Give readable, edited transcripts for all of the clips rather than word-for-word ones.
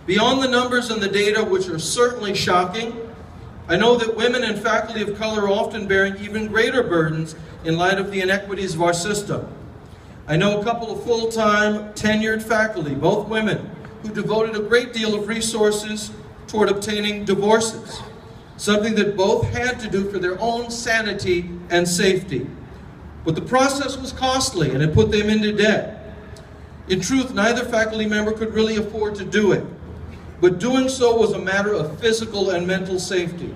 Beyond the numbers and the data, which are certainly shocking, I know that women and faculty of color are often bearing even greater burdens in light of the inequities of our system. I know a couple of full-time, tenured faculty, both women, who devoted a great deal of resources toward obtaining divorces, something that both had to do for their own sanity and safety. But the process was costly and it put them into debt. In truth, neither faculty member could really afford to do it, but doing so was a matter of physical and mental safety.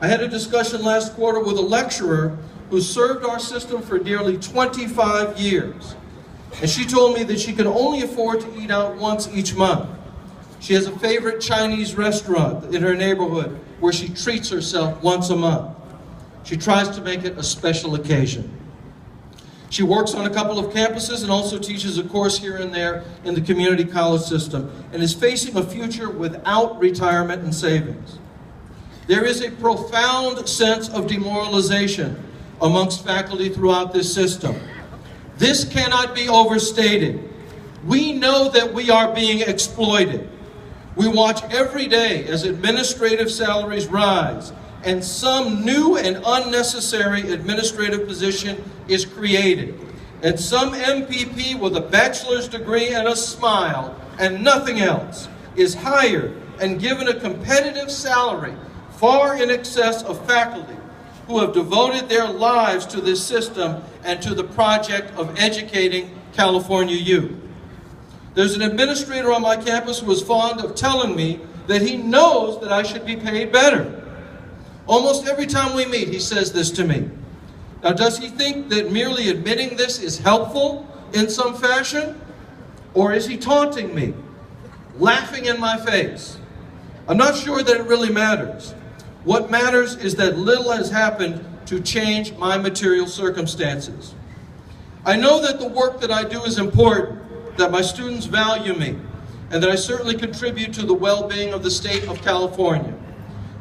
I had a discussion last quarter with a lecturer who served our system for nearly 25 years. And she told me that she can only afford to eat out once each month. She has a favorite Chinese restaurant in her neighborhood where she treats herself once a month. She tries to make it a special occasion. She works on a couple of campuses and also teaches a course here and there in the community college system and is facing a future without retirement and savings. There is a profound sense of demoralization amongst faculty throughout this system. This cannot be overstated. We know that we are being exploited. We watch every day as administrative salaries rise and some new and unnecessary administrative position is created. And some MPP with a bachelor's degree and a smile and nothing else is hired and given a competitive salary far in excess of faculty who have devoted their lives to this system and to the project of educating California youth. There's an administrator on my campus who is fond of telling me that he knows that I should be paid better. Almost every time we meet, he says this to me. Now, does he think that merely admitting this is helpful in some fashion? Or is he taunting me, laughing in my face? I'm not sure that it really matters. What matters is that little has happened to change my material circumstances. I know that the work that I do is important, that my students value me, and that I certainly contribute to the well-being of the state of California.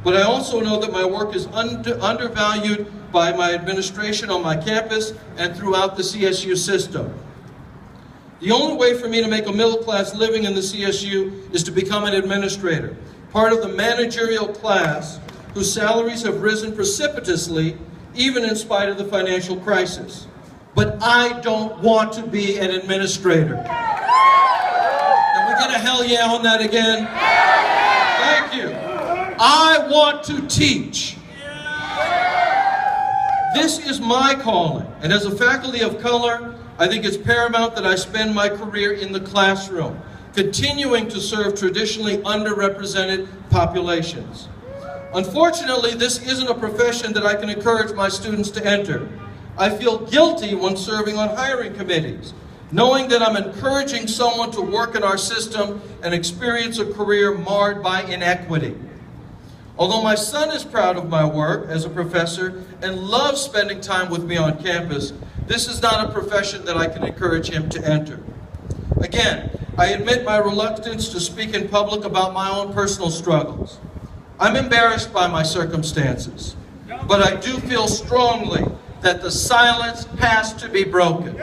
But I also know that my work is undervalued by my administration on my campus and throughout the CSU system. The only way for me to make a middle-class living in the CSU is to become an administrator, part of the managerial class whose salaries have risen precipitously, even in spite of the financial crisis. But I don't want to be an administrator. Can we get a hell yeah on that again? Thank you. I want to teach. This is my calling, and as a faculty of color, I think it's paramount that I spend my career in the classroom, continuing to serve traditionally underrepresented populations. Unfortunately, this isn't a profession that I can encourage my students to enter. I feel guilty when serving on hiring committees, knowing that I'm encouraging someone to work in our system and experience a career marred by inequity. Although my son is proud of my work as a professor and loves spending time with me on campus, this is not a profession that I can encourage him to enter. Again, I admit my reluctance to speak in public about my own personal struggles. I'm embarrassed by my circumstances, but I do feel strongly that the silence has to be broken.